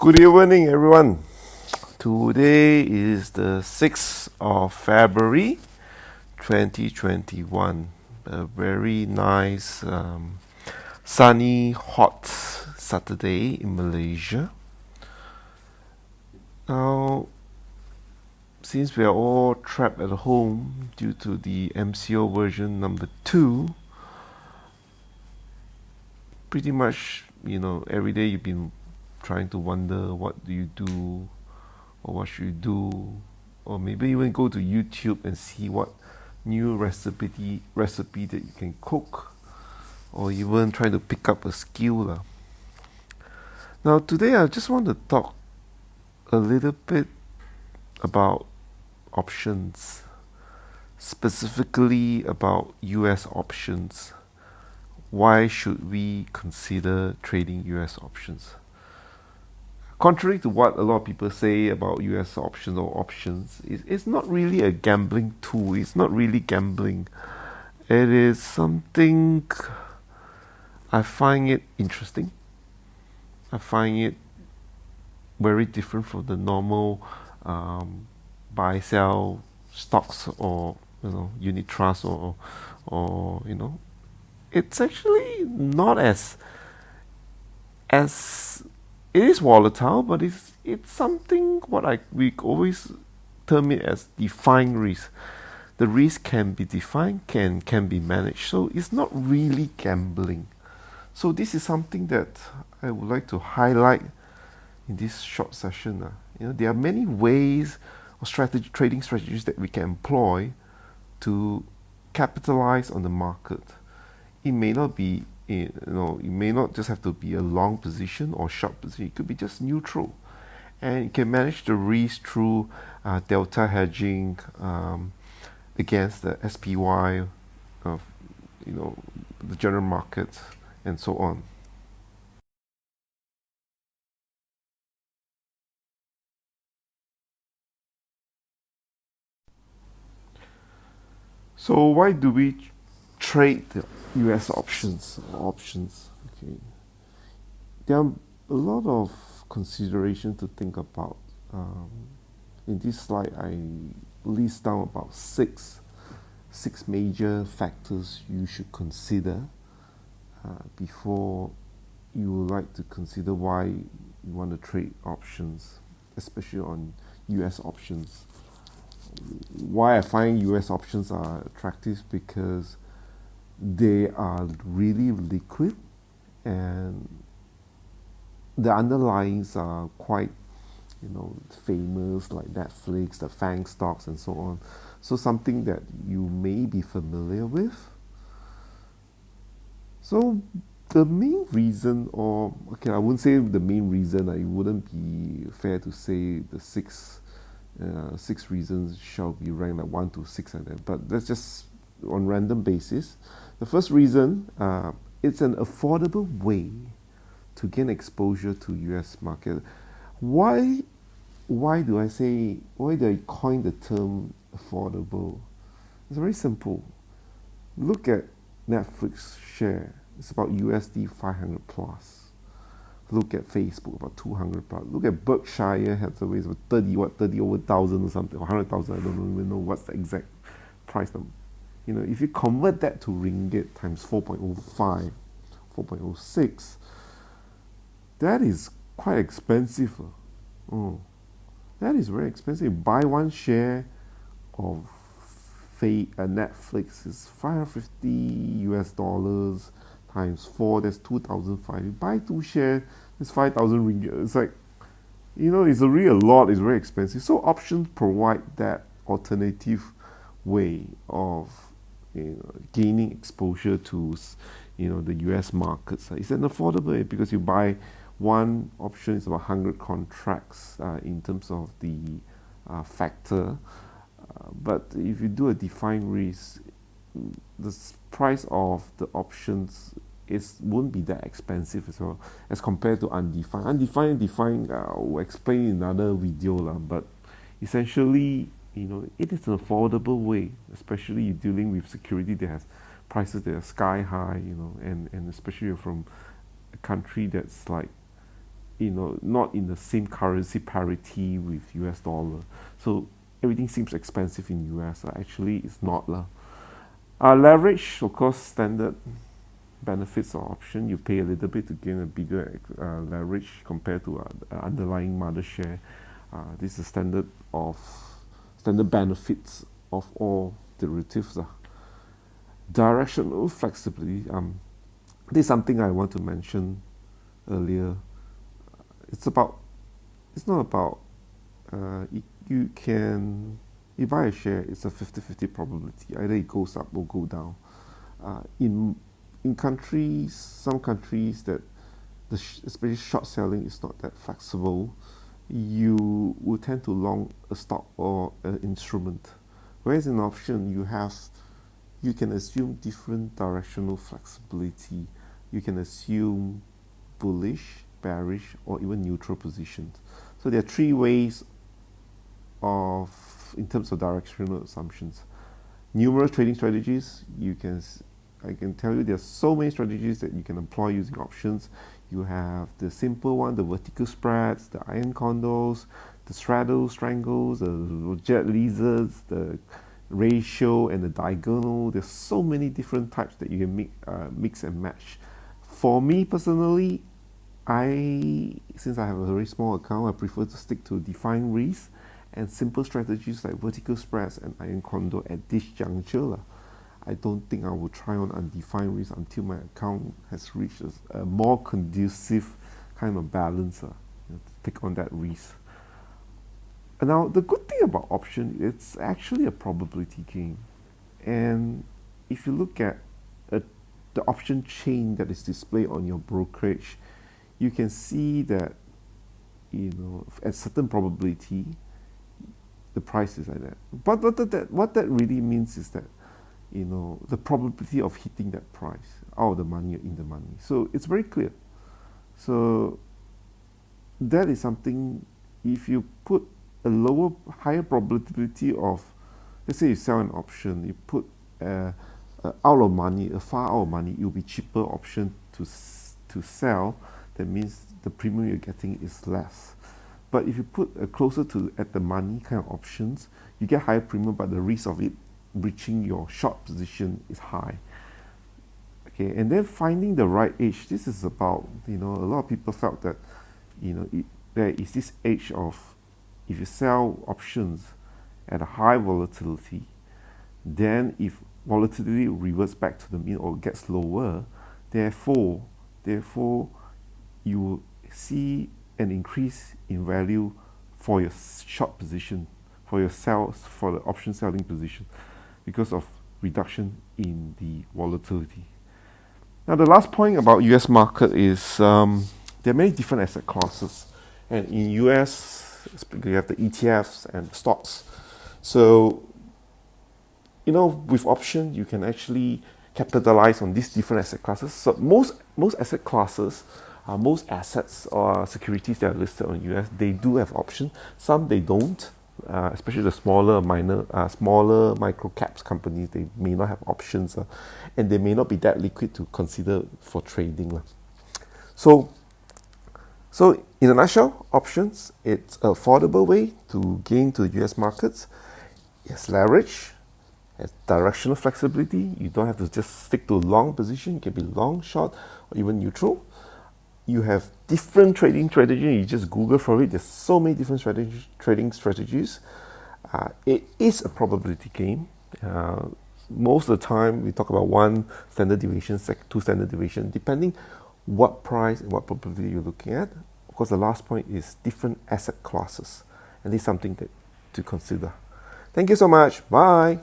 Good evening, everyone. Today is the 6th of February 2021. A very nice, sunny, hot Saturday in Malaysia. Now, since we are all trapped at home due to the MCO version number 2, pretty much, every day you've been trying to wonder what do you do or what should you do, or maybe even go to YouTube and see what new recipe that you can cook, or even try to pick up a skill lah. Now today I just want to talk a little bit about options, specifically about US options. Why should we consider trading US options? Contrary to what a lot of people say about US options or options, it's not really a gambling tool. It's not really gambling. It is something I find it interesting. I find it very different from the normal buy sell stocks or unit trust or it's actually not as it is volatile, but it's something we always term it as defined risk. The risk can be defined, can be managed. So it's not really gambling. So this is something that I would like to highlight in this short session. There are many ways or trading strategies that we can employ to capitalize on the market. It may not be it may not just have to be a long position or short position. It could be just neutral, and you can manage the risk through delta hedging against the SPY of the general market and so on. So why do we trade the US options? Okay, there are a lot of consideration to think about. In this slide, I list down about six major factors you should consider before you would like to consider why you want to trade options, especially on US options. Why I find US options are attractive because they are really liquid and the underlyings are quite famous, like Netflix, the FANG stocks and so on. So something that you may be familiar with. So the main reason, or okay, I wouldn't say the main reason. It wouldn't be fair to say the six reasons shall be ranked like 1 to 6 like that. But that's just on random basis. The first reason, it's an affordable way to gain exposure to U.S. market. Why do I coin the term affordable? It's very simple. Look at Netflix share. It's about USD 500 plus. Look at Facebook, about 200 plus. Look at Berkshire Hathaway, it's about 30 over thousand or something, or 100,000. I don't even know what's the exact price number. If you convert that to ringgit times 4.05, 4.06, that is quite expensive. That is very expensive. Buy one share of Netflix is 550 US dollars times 4, that's 2,500. You buy 2 shares, that's 5,000 ringgit. It's like, it's really a lot, it's very expensive. So options provide that alternative way of gaining exposure to the US markets. It's an affordable way because you buy one option is about 100 contracts in terms of the factor. But if you do a defined risk, the price of the options won't be that expensive as well as compared to undefined. Defined, I'll explain in another video lah. But essentially, it is an affordable way, especially you're dealing with security that has prices that are sky high, and especially from a country that's like not in the same currency parity with US dollar. So everything seems expensive in US. Actually, it's not lah. Leverage, of course, standard benefits or option. You pay a little bit to gain a bigger leverage compared to underlying mother share. This is standard benefits of all derivatives. Directional flexibility. This is something I want to mention earlier. It's not about you buy a share, it's a 50-50 probability. Either it goes up or go down. In some countries that especially short selling is not that flexible, you will tend to long a stock or an instrument. Whereas in option, you can assume different directional flexibility. You can assume bullish, bearish, or even neutral positions. So there are three ways in terms of directional assumptions. Numerous trading strategies. I can tell you there are so many strategies that you can employ using options. You have the simple one, the vertical spreads, the iron condos, the straddle strangles, the jet lizards, the ratio, and the diagonal. There's so many different types that you can mix and match. For me personally, since I have a very small account, I prefer to stick to defined risk and simple strategies like vertical spreads and iron condo at this juncture. I don't think I will try on undefined risk until my account has reached a more conducive kind of balance to take on that risk. And now, the good thing about option, it's actually a probability game. And if you look at the option chain that is displayed on your brokerage, you can see that at certain probability, the price is like that. But what that really means is that the probability of hitting that price, out of the money or in the money. So it's very clear. So that is something, if you put a higher probability of, let's say you sell an option, you put out of money, a far out of money, it will be cheaper option to sell. That means the premium you're getting is less. But if you put a closer to at the money kind of options, you get higher premium, but the risk of it reaching your short position is high. Okay, and then finding the right age. This is about, a lot of people felt that, there is this age of, if you sell options at a high volatility, then if volatility reverts back to the mean or gets lower, therefore you will see an increase in value for your short position, for the option selling position, because of reduction in the volatility. Now, the last point about US market is there are many different asset classes, and in US you have the ETFs and the stocks. So with option you can actually capitalize on these different asset classes. So most asset classes, most assets or securities that are listed on US, they do have option. Some they don't. Especially the smaller micro caps companies, they may not have options, and they may not be that liquid to consider for trading. So in a nutshell, options, it's an affordable way to gain to the US markets. It's leverage, it's directional flexibility. You don't have to just stick to a long position. You can be long, short, or even neutral. You have different trading strategies. You just Google for it. There's so many different trading strategies. It is a probability game. Most of the time, we talk about one standard deviation, two standard deviation, depending what price and what probability you're looking at. Of course, the last point is different asset classes, and this is something to consider. Thank you so much. Bye.